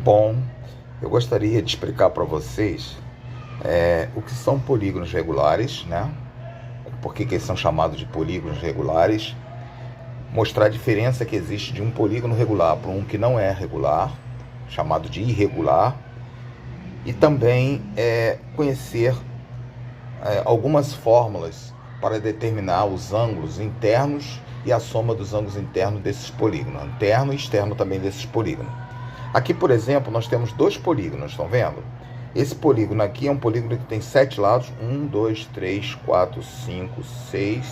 Bom, eu gostaria de explicar para vocês o que são polígonos regulares, né? Por que eles são chamados de polígonos regulares, mostrar a diferença que existe de um polígono regular para um que não é regular, chamado de irregular, e também conhecer algumas fórmulas para determinar os ângulos internos e a soma dos ângulos internos desses polígonos, interno e externo também desses polígonos. Aqui, por exemplo, nós temos dois polígonos, estão vendo? Esse polígono aqui é um polígono que tem 7 lados, 1, 2, 3, 4, 5, 6,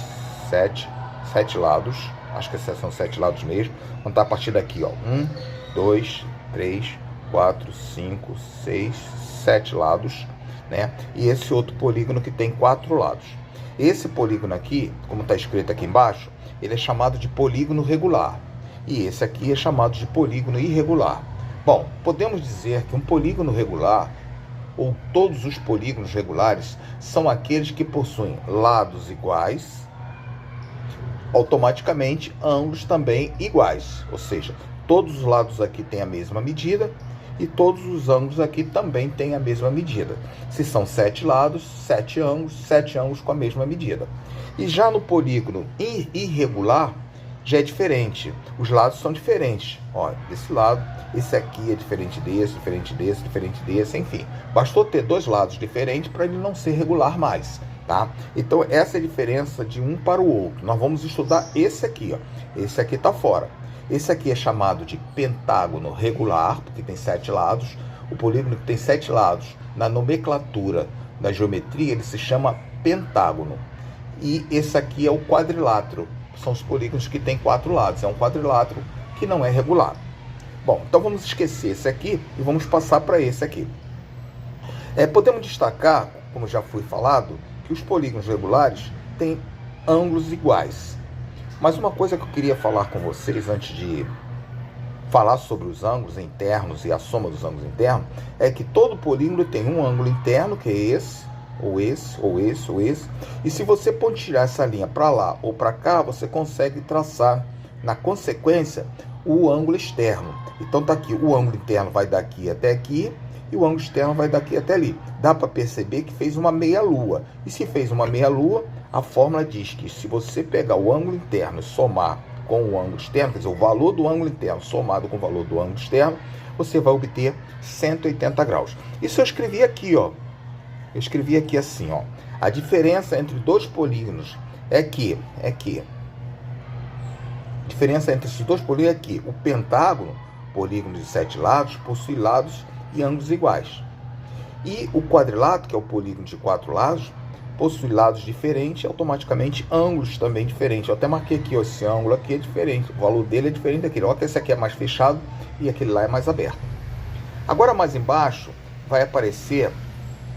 7 lados, acho que são 7 lados mesmo. Vamos estar a partir daqui, ó, 1, 2, 3, 4, 5, 6, 7 lados, né? E esse outro polígono que tem 4 lados. Esse polígono aqui, como está escrito aqui embaixo, ele é chamado de polígono regular. E esse aqui é chamado de polígono irregular. Bom, podemos dizer que um polígono regular, ou todos os polígonos regulares, são aqueles que possuem lados iguais, automaticamente ângulos também iguais. Ou seja, todos os lados aqui têm a mesma medida e todos os ângulos aqui também têm a mesma medida. Se são 7 lados, 7 ângulos com a mesma medida. E já no polígono irregular, já é diferente. Os lados são diferentes. Olha, desse lado, esse aqui é diferente desse, diferente desse, diferente desse, enfim. Bastou ter dois lados diferentes para ele não ser regular mais, tá? Então, essa é a diferença de um para o outro. Nós vamos estudar esse aqui, ó. Esse aqui está fora. Esse aqui é chamado de pentágono regular, porque tem 7 lados. O polígono que tem 7 lados, na nomenclatura da geometria, ele se chama pentágono. E esse aqui é o quadrilátero. São os polígonos que têm 4 lados. É um quadrilátero que não é regular. Bom, então vamos esquecer esse aqui e vamos passar para esse aqui. Podemos destacar, como já foi falado, que os polígonos regulares têm ângulos iguais. Mas uma coisa que eu queria falar com vocês antes de falar sobre os ângulos internos e a soma dos ângulos internos, é que todo polígono tem um ângulo interno, que é esse, ou esse, ou esse, ou esse. E se você pontilhar essa linha para lá ou para cá, você consegue traçar, na consequência, o ângulo externo. Então tá aqui, o ângulo interno vai daqui até aqui e o ângulo externo vai daqui até ali. Dá para perceber que fez uma meia-lua. E se fez uma meia-lua, a fórmula diz que se você pegar o ângulo interno e somar com o ângulo externo, quer dizer, o valor do ângulo interno somado com o valor do ângulo externo, você vai obter 180 graus. Isso eu escrevi aqui, ó. Eu escrevi aqui assim, ó. A diferença entre dois polígonos é que a diferença entre esses dois polígonos é que o pentágono, polígono de 7 lados, possui lados e ângulos iguais. E o quadrilátero, que é o polígono de 4 lados, possui lados diferentes e automaticamente ângulos também diferentes. Eu até marquei aqui, ó, esse ângulo aqui é diferente, o valor dele é diferente daquele. Olha que esse aqui é mais fechado e aquele lá é mais aberto. Agora mais embaixo vai aparecer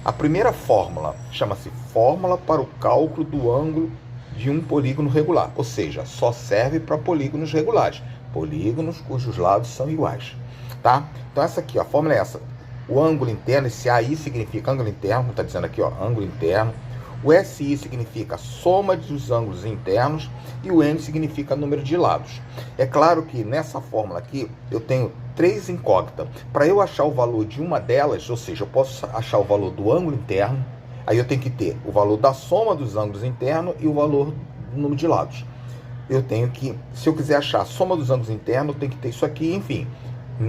a primeira fórmula, chama-se fórmula para o cálculo do ângulo de um polígono regular, ou seja, só serve para polígonos regulares, polígonos cujos lados são iguais, tá? Então essa aqui, ó, a fórmula é essa. O ângulo interno, esse AI significa ângulo interno, como está dizendo aqui, ó, ângulo interno. O SI significa soma dos ângulos internos e o N significa número de lados. É claro que nessa fórmula aqui eu tenho 3 incógnitas. Para eu achar o valor de uma delas, ou seja, eu posso achar o valor do ângulo interno, aí eu tenho que ter o valor da soma dos ângulos internos e o valor do número de lados. Eu tenho que, se eu quiser achar a soma dos ângulos internos, eu tenho que ter isso aqui, enfim.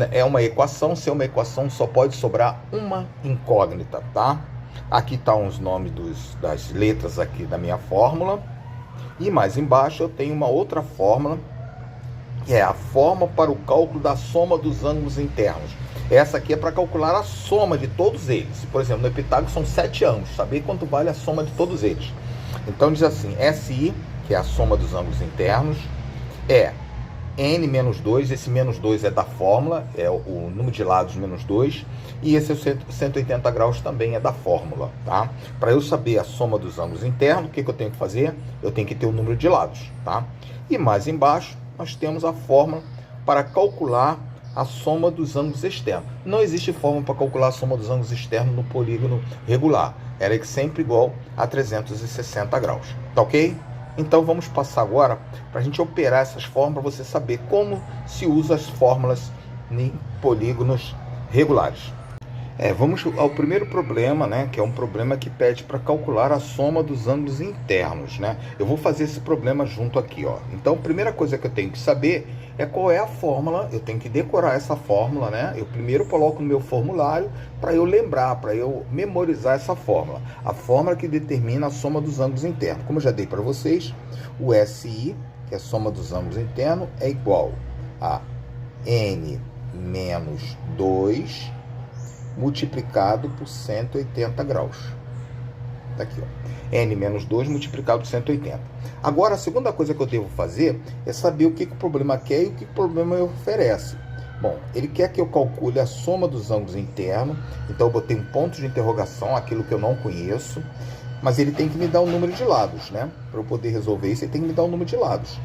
É uma equação, se é uma equação só pode sobrar uma incógnita, tá? Aqui estão os nomes das letras aqui da minha fórmula. E mais embaixo eu tenho uma outra fórmula, que é a fórmula para o cálculo da soma dos ângulos internos. Essa aqui é para calcular a soma de todos eles. Por exemplo, no epitágono são 7 ângulos, saber quanto vale a soma de todos eles. Então diz assim, SI, que é a soma dos ângulos internos, é N menos 2, esse menos 2 é da fórmula, é o número de lados menos 2, e esse 180 graus também é da fórmula, tá? Para eu saber a soma dos ângulos internos, o que eu tenho que fazer? Eu tenho que ter o número de lados, tá? E mais embaixo, nós temos a fórmula para calcular a soma dos ângulos externos. Não existe fórmula para calcular a soma dos ângulos externos no polígono regular. Ela é sempre igual a 360 graus, tá ok? Então vamos passar agora para a gente operar essas fórmulas, para você saber como se usa as fórmulas em polígonos regulares. Vamos ao primeiro problema, né, que é um problema que pede para calcular a soma dos ângulos internos, né? Eu vou fazer esse problema junto aqui, ó. Então, a primeira coisa que eu tenho que saber é qual é a fórmula. Eu tenho que decorar essa fórmula, né? Eu primeiro coloco no meu formulário para eu lembrar, para eu memorizar essa fórmula. A fórmula que determina a soma dos ângulos internos. Como eu já dei para vocês, o SI, que é a soma dos ângulos internos, é igual a N menos 2 multiplicado por 180 graus. Tá aqui, ó. N menos 2 multiplicado por 180. Agora, a segunda coisa que eu devo fazer é saber o que o problema quer e o que o problema oferece. Bom, ele quer que eu calcule a soma dos ângulos internos, então eu botei um ponto de interrogação, aquilo que eu não conheço, mas ele tem que me dar o número de lados, né? Para eu poder resolver isso, ele tem que me dar o número de lados.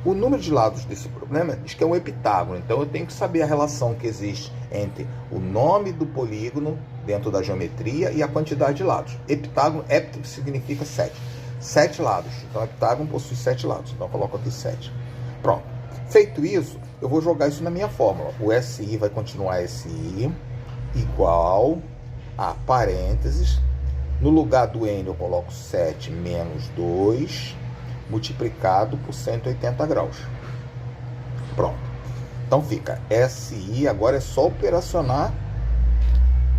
O número de lados desse problema diz que é um heptágono, então eu tenho que saber a relação que existe entre o nome do polígono dentro da geometria e a quantidade de lados. Heptágono, hepto significa 7. 7 lados, então heptágono possui 7 lados, então eu coloco aqui 7. Pronto. Feito isso, eu vou jogar isso na minha fórmula. O SI vai continuar SI igual a parênteses. No lugar do N eu coloco 7 menos 2 multiplicado por 180 graus. Pronto. Então fica SI, agora é só operacionar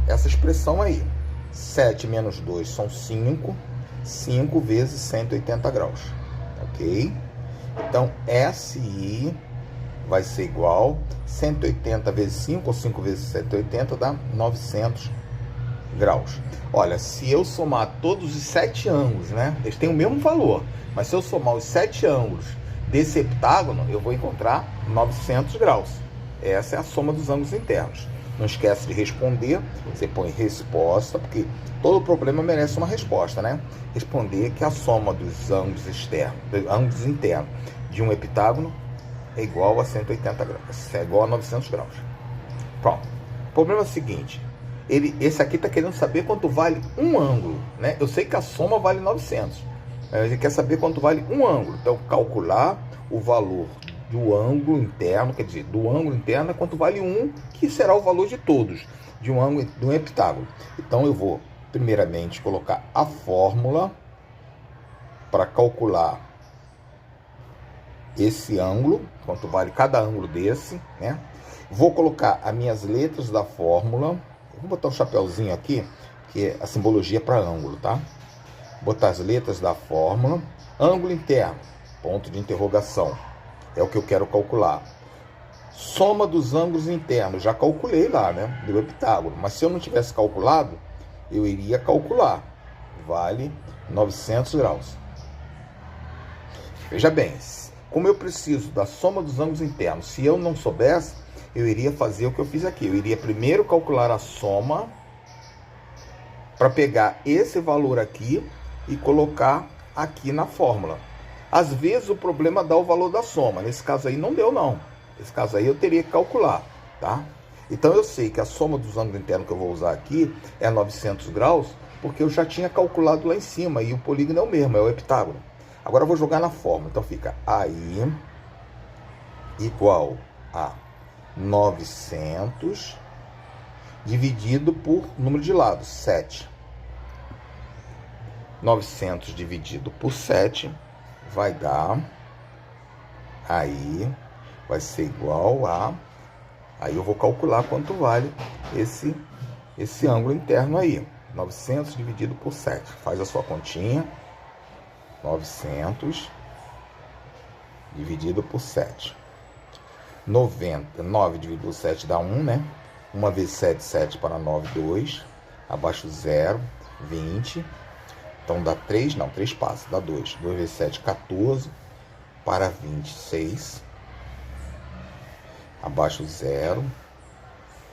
essa expressão aí. 7 menos 2 são 5. 5 vezes 180 graus. Ok? Então SI vai ser igual 180 vezes 5, ou 5 vezes 180 dá 900 graus. Olha, se eu somar todos os 7 ângulos, né? Eles têm o mesmo valor. Mas se eu somar os 7 ângulos desse heptágono, eu vou encontrar 900 graus. Essa é a soma dos ângulos internos. Não esquece de responder. Você põe resposta, porque todo problema merece uma resposta, né? Responder que a soma dos ângulos externos, dos ângulos internos de um heptágono é igual a 180 graus. É igual a 900 graus. Pronto. O problema é o seguinte. Esse aqui está querendo saber quanto vale um ângulo, né? Eu sei que a soma vale 900. Ele quer saber quanto vale um ângulo. Então, calcular o valor do ângulo interno, quer dizer, do ângulo interno é quanto vale um, que será o valor de todos, de um ângulo, de um heptágono. Então, eu vou, primeiramente, colocar a fórmula para calcular esse ângulo, quanto vale cada ângulo desse, né? Vou colocar as minhas letras da fórmula. Vou botar um chapéuzinho aqui, que é a simbologia para ângulo, tá? Botar as letras da fórmula. Ângulo interno, ponto de interrogação, é o que eu quero calcular. Soma dos ângulos internos, já calculei lá, né? Deu heptágono. Mas se eu não tivesse calculado, eu iria calcular. Vale 900 graus. Veja bem, como eu preciso da soma dos ângulos internos, se eu não soubesse, eu iria fazer o que eu fiz aqui. Eu iria primeiro calcular a soma para pegar esse valor aqui e colocar aqui na fórmula. Às vezes o problema dá o valor da soma. Nesse caso aí não deu, não. Nesse caso aí eu teria que calcular, tá? Então eu sei que a soma dos ângulos internos que eu vou usar aqui é 900 graus, porque eu já tinha calculado lá em cima e o polígono é o mesmo, é o heptágono. Agora eu vou jogar na fórmula. Então fica AI igual a 900 dividido por número de lados, 7. 900 dividido por 7 vai dar, aí vai ser igual a, aí eu vou calcular quanto vale esse ângulo interno aí. 900 dividido por 7, faz a sua continha. 900 dividido por 7. 9 dividido por 7 dá 1, né? 1 vezes 7, 7 para 9, 2. Abaixo 0, 20. Então dá 3, não, 3 passa, dá 2. 2 vezes 7, 14. Para 26. Abaixo 0.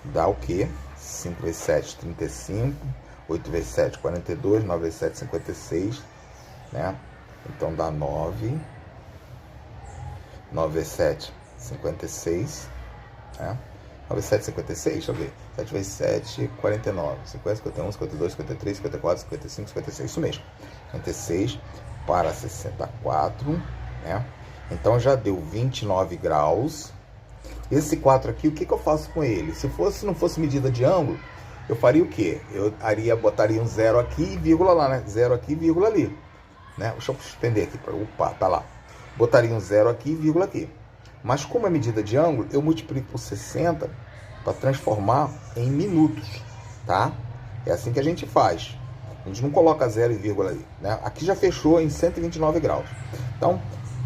Dá o quê? 5 vezes 7, 35. 8 vezes 7, 42. 9 vezes 7, 56. Né? Então dá 9. 9 vezes 7, 56. Né? 9 vezes 7, 56, deixa eu ver. 7 vezes 7, 49. 50, 51, 52, 53, 54, 55, 56. Isso mesmo. 56 para 64. Né? Então já deu 29 graus. Esse 4 aqui, o que eu faço com ele? Se não fosse medida de ângulo, eu faria o quê? Botaria um 0 aqui e vírgula lá, né? 0 aqui e vírgula ali. Né? Deixa eu suspender aqui. Opa, tá lá. Botaria um 0 aqui e vírgula aqui. Mas como é medida de ângulo, eu multiplico por 60 para transformar em minutos, tá? É assim que a gente faz. A gente não coloca 0 e vírgula ali, né? Aqui já fechou em 129 graus. Então,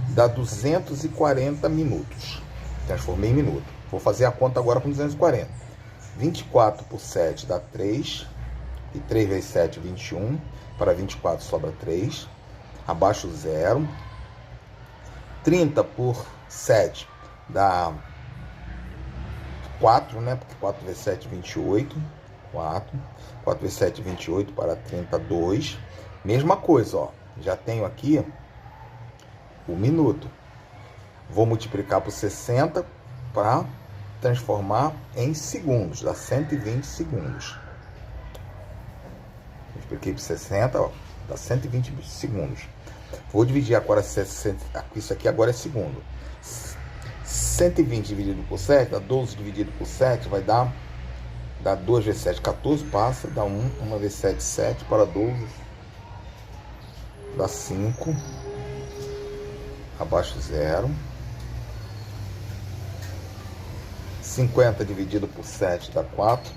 dá 240 minutos. Transformei em minuto. Vou fazer a conta agora com 240. 24 por 7 dá 3. E 3 vezes 7, 21. Para 24 sobra 3. Abaixo 0. 30 por 7 dá 4, né? Porque 4 vezes 7, 28. 4. 4 vezes 7, 28 para 32. Mesma coisa, ó. Já tenho aqui o minuto. Vou multiplicar por 60 para transformar em segundos. Dá 120 segundos. Multipliquei por 60, ó, dá 120 segundos. Vou dividir agora, isso aqui agora é segundo. 120 dividido por 7, dá 12 dividido por 7, vai dar 2 vezes 7, 14, passa, dá 1, 1 vezes 7, 7, para 12, dá 5, abaixo 0. 50 dividido por 7 dá 4.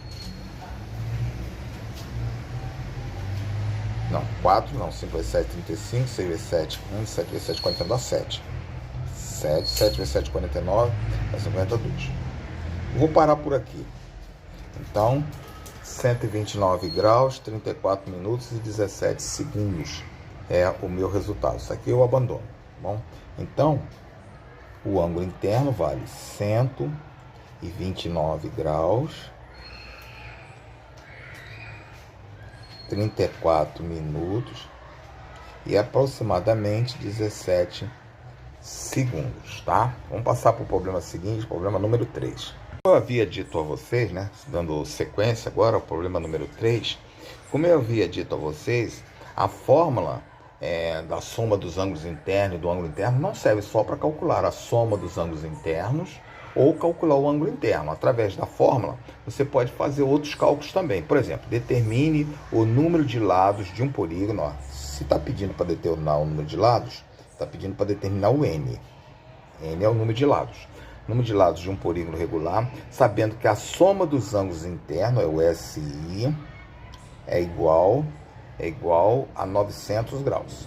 Não, 4 não, 5 vezes 7, 35, 6 vezes 7, 1, 7 vezes 7, 49, dá 7. 7 vezes 7, 49, dá 52. Vou parar por aqui. Então, 129 graus, 34 minutos e 17 segundos é o meu resultado. Isso aqui eu abandono, tá bom? Então, o ângulo interno vale 129 graus, 34 minutos e aproximadamente 17 segundos, tá? Vamos passar para o problema seguinte, problema número 3. Eu havia dito a vocês, né, dando sequência agora ao problema número 3, como eu havia dito a vocês, a fórmula da soma dos ângulos internos e do ângulo interno não serve só para calcular a soma dos ângulos internos ou calcular o ângulo interno. Através da fórmula, você pode fazer outros cálculos também. Por exemplo, determine o número de lados de um polígono. Ó, se está pedindo para determinar o número de lados, está pedindo para determinar o N. N é o número de lados. O número de lados de um polígono regular, sabendo que a soma dos ângulos internos, é o SI, é igual a 900 graus.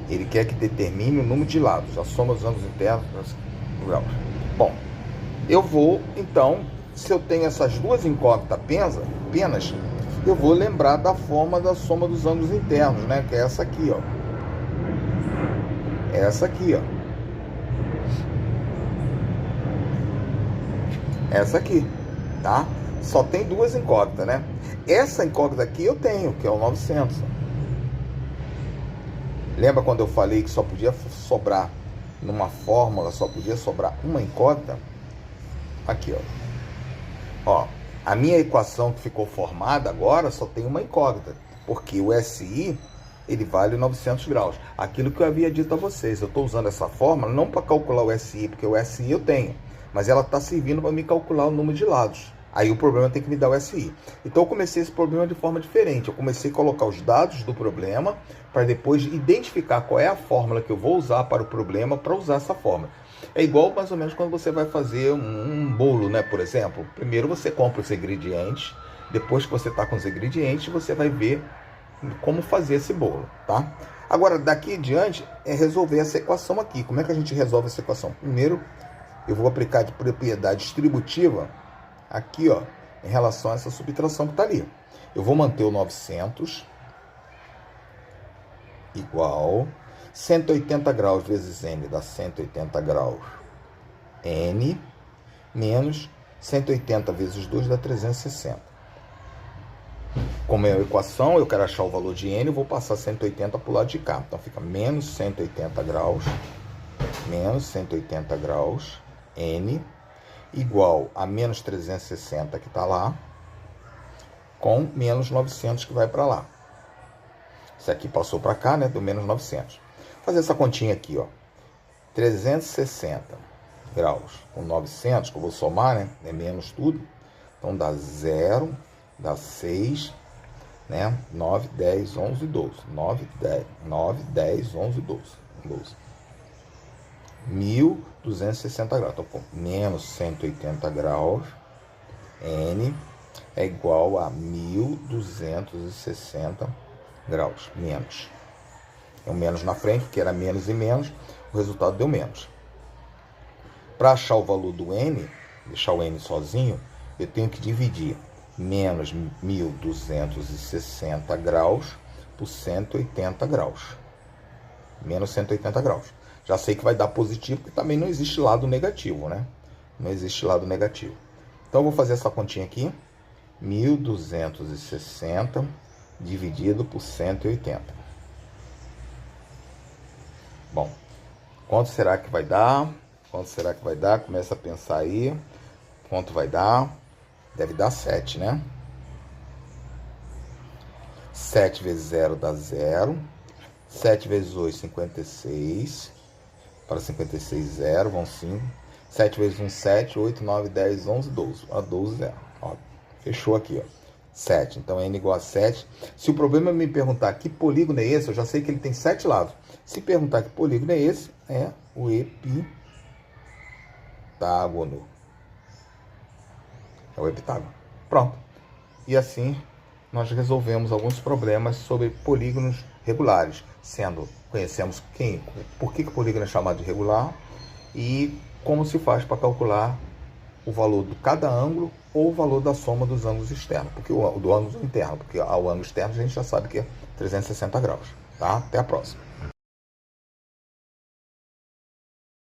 Ele quer que determine o número de lados, a soma dos ângulos internos. Bom, eu vou, então, se eu tenho essas duas incógnitas apenas, eu vou lembrar da forma da soma dos ângulos internos, né? Que é essa aqui, ó. Essa aqui, ó. Essa aqui, tá? Só tem duas incógnitas, né? Essa incógnita aqui eu tenho, que é o 900. Lembra quando eu falei que só podia sobrar numa fórmula, só podia sobrar uma incógnita? Aqui, ó. Ó, a minha equação que ficou formada agora só tem uma incógnita, porque o SI, ele vale 900 graus. Aquilo que eu havia dito a vocês, eu estou usando essa fórmula não para calcular o SI, porque o SI eu tenho, mas ela está servindo para me calcular o número de lados. Aí o problema tem que me dar o SI. Então eu comecei esse problema de forma diferente. Eu comecei a colocar os dados do problema para depois identificar qual é a fórmula que eu vou usar para o problema para usar essa fórmula. É igual mais ou menos quando você vai fazer um bolo, né? Por exemplo, primeiro você compra os ingredientes, depois que você está com os ingredientes, você vai ver como fazer esse bolo, tá? Agora, daqui em diante, é resolver essa equação aqui. Como é que a gente resolve essa equação? Primeiro, eu vou aplicar de propriedade distributiva aqui, ó, em relação a essa subtração que está ali. Eu vou manter o 900 igual 180 graus vezes N dá 180 graus N menos 180 vezes 2 dá 360. Como é a equação, eu quero achar o valor de N, eu vou passar 180 para o lado de cá. Então fica menos 180 graus N igual a menos 360 que está lá, com menos 900 que vai para lá. Isso aqui passou para cá, né? Do menos 900. Vou fazer essa continha aqui, ó. 360 graus com 900, que eu vou somar, né? É menos tudo. Então dá 0, dá 6, né? 9, 10, 11, 12. 9, 10, 11, 12. 1.260 graus. Então, menos 180 graus, N é igual a 1.260 graus. Menos. Tem um menos na frente, porque era menos e menos, o resultado deu menos. Para achar o valor do N, deixar o N sozinho, eu tenho que dividir menos 1.260 graus por 180 graus. Menos 180 graus. Já sei que vai dar positivo, porque também não existe lado negativo, né? Não existe lado negativo. Então, eu vou fazer essa continha aqui. 1.260 dividido por 180. Bom, quanto será que vai dar? Quanto será que vai dar? Começa a pensar aí. Quanto vai dar? Deve dar 7, né? 7 vezes 0 dá 0. 7 vezes 8, 56. Para 56, 0, vão 5. 7 vezes 1, 7. 8, 9, 10, 11, 12. A 12, 0. Ó, fechou aqui, ó. 7. Então, N igual a 7. Se o problema me perguntar que polígono é esse, eu já sei que ele tem 7 lados. Se perguntar que polígono é esse, é o heptágono. É o heptágono. Pronto. E assim, nós resolvemos alguns problemas sobre polígonos regulares, conhecemos por que o polígono é chamado de regular e como se faz para calcular o valor de cada ângulo ou o valor da soma dos ângulos externos, do ângulo interno, porque ao ângulo externo a gente já sabe que é 360 graus. Tá? Até a próxima.